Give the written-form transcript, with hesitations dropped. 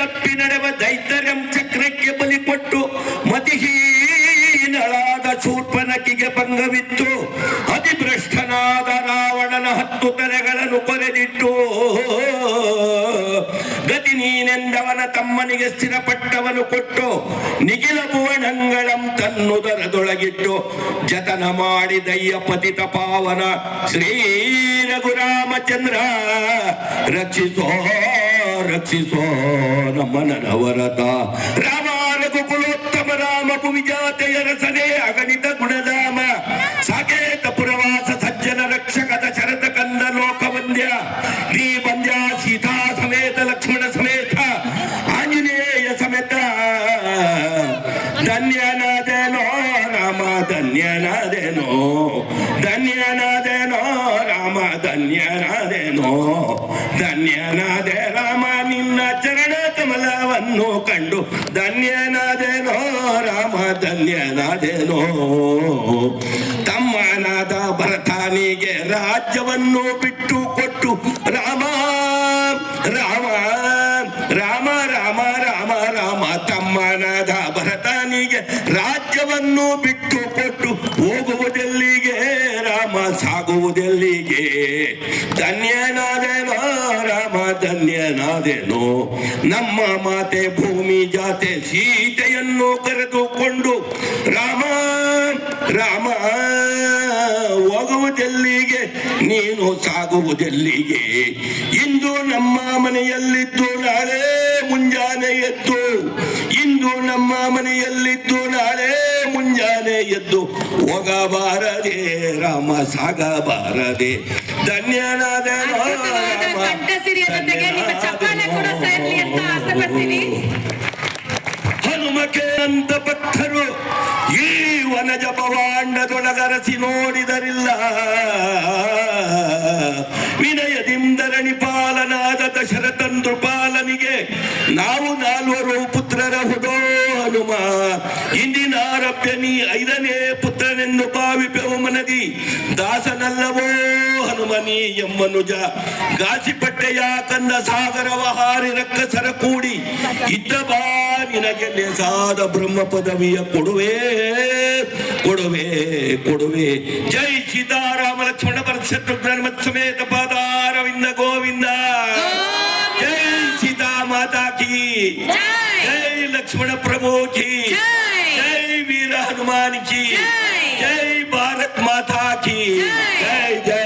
ತಪ್ಪಿ ನಡೆವ ದೈತ್ಯರಂ ಚಕ್ರಕ್ಕೆ ಬಲಿ ಕೊಟ್ಟು ಮತಿಹೀನಳಾದ ಶೂರ್ಪನಖಿಗೆ ಭಂಗವಿತ್ತು. ಅತಿಭ್ರಷ್ಟನಾದ ರಾವಣನ 10 ತಲೆಗಳನ್ನು ಕೊರೆದಿಟ್ಟು ಗತಿ ನೀನೆಂದವನ ತಮ್ಮನಿಗೆ ಸ್ಥಿರಪಟ್ಟವನು ಕೊಟ್ಟು ನಿಖಿಲ ಭುವನಂಗಳಂ ತನ್ನುದರದೊಳಗಿಟ್ಟು ಜತನ ಮಾಡಿದಯ್ಯ ಪತಿತ ಪಾವನ ಶ್ರೀ ರಘುರಾಮಚಂದ್ರ ರಕ್ಷಿಸೋ ರಕ್ಷಿಸೋ ನಮ್ಮ ನರವರತ. ರಾಮ ರಘುಕುಲೋತ್ತಮ ರಾಮ ಭುವಿಜಾತೆಯ ರಸನೆ ಅಗಣಿತ ಗುಣಧಾಮ ಸಾಕೇತ ಪುರವಾಸ ಸಜ್ಜನ ರಕ್ಷಕದ ಶರತ ಕಂದ ಲೋಕವಂದ್ಯ ಶ್ರೀ ಬಂದ್ಯ ಸೀತಾ ಸಮೇತ ಲಕ್ಷ್ಮಣ ಸಮೇತ ಆಂಜನೇಯ ಸಮೇತ ಧನ್ಯನಾದೇನೋ ರಾಮ ಧನ್ಯನಾದೇನೋ ಧನ್ಯನಾದೇನೋ ರಾಮ ಧನ್ಯನಾದೇನೋ ಧನ್ಯನಾದೆ ರಾಮ ನಿನ್ನ ಚರಣ ಕಮಲವನ್ನು ಕಂಡು ಧನ್ಯನಾದೇನೋ ರಾಮ ಧನ್ಯನಾದೇನೋ. ತಮ್ಮನಾದ ಭರತನಿಗೆ ರಾಜ್ಯವನ್ನು ಬಿಟ್ಟು ಕೊಟ್ಟು ರಾಮ ರಾಮ ರಾಮ ರಾಮ ರಾಮ ರಾಮ ತಮ್ಮನಾದ ಭರತನಿಗೆ ರಾಜ್ಯವನ್ನು ಬಿಟ್ಟು ಕೊಟ್ಟು ಹೋಗುವುದೆಲ್ಲಿಗೆ ರಾಮ ಸಾಗುವುದೆಲ್ಲಿಗೆ. ಧನ್ಯನಾದೇನೋ ರಾಮ ಧನ್ಯನಾದೇನೋ. ನಮ್ಮ ಮಾತೆ ಭೂಮಿ ಜಾತೆ ಸೀತೆಯನ್ನು ಕರೆದುಕೊಂಡು ರಾಮ ರಾಮ ಹೋಗುವುದೆಲ್ಲಿಗೆ ನೀನು ಸಾಗುವುದೆಲ್ಲಿಗೆ. ಇಂದು ನಮ್ಮ ಮನೆಯಲ್ಲಿದ್ದು ನಾಳೆ ಮುಂಜಾನೆ ಎದ್ದು ಇಂದು ನಮ್ಮ ಮನೆಯಲ್ಲಿದ್ದು ನಾಳೆ ಮುಂಜಾನೆ ಎದ್ದು ಹೋಗಬಾರದೆ ರಾಮ ಸಾಗಬಾರದೆ. ಧನ್ಯನಾದೇನೋ ಹನುಮಕೆ ಅಂತ ಭಕ್ತರು ಈ ವನಜ ಭವಾಂಡದೊಳಗರಸಿ ನೋಡಿದರಿಲ್ಲ. ವಿನಯದಿಂದರಣಿ ಪಾಲನಾದ ದಶರಥನ್ ನೃಪಾಲನಿಗೆ ನಾವು 4 ಪುತ್ರರ ಹುಡೋ ಹನುಮ. ಇಂದಿನಾರಭ್ಯ ನೀ 5ನೇ ಪುತ್ರನೆಂದು ಭಾವಿಪೆವು ಮನದಿ. ದಾಸನಲ್ಲವೋ ಹನುಮನಿ ಎಮ್ಮನುಜ ಗಾಸಿಪಟ್ಟೆಯ ಕಂದ ಸಾಗರವ ಹಾರಿ ರಕ್ಕಸರ ಕೂಡಿ ಇದ್ದ ಬಾ ನಿನಗೆ ಲೇಸಾದ ಬ್ರಹ್ಮ ಪದವಿಯ ಕೊಡುವೆ ಕೊಡುವೆ ಕೊಡುವೆ. ಜೈ ಸೀತಾರಾಮ ಲಕ್ಷ್ಮಣ ಭರತ ಶತ್ರುಘ್ನ ಸಮೇತ ಪಾದಾರವಿಂದ ಗೋವಿಂದ. ಜೈ ಸೀತಾ ಮಾತಾ ಕಿ ಜೈ ಲಕ್ಷ್ಮಣ ಪ್ರಭು ಕಿ ಜೈ ವೀರ ಹನುಮಾನ್ ಕಿ ಜೈ ಭಾರತ್ ಮಾತಾ ಕಿ ಜೈ ಜೈ.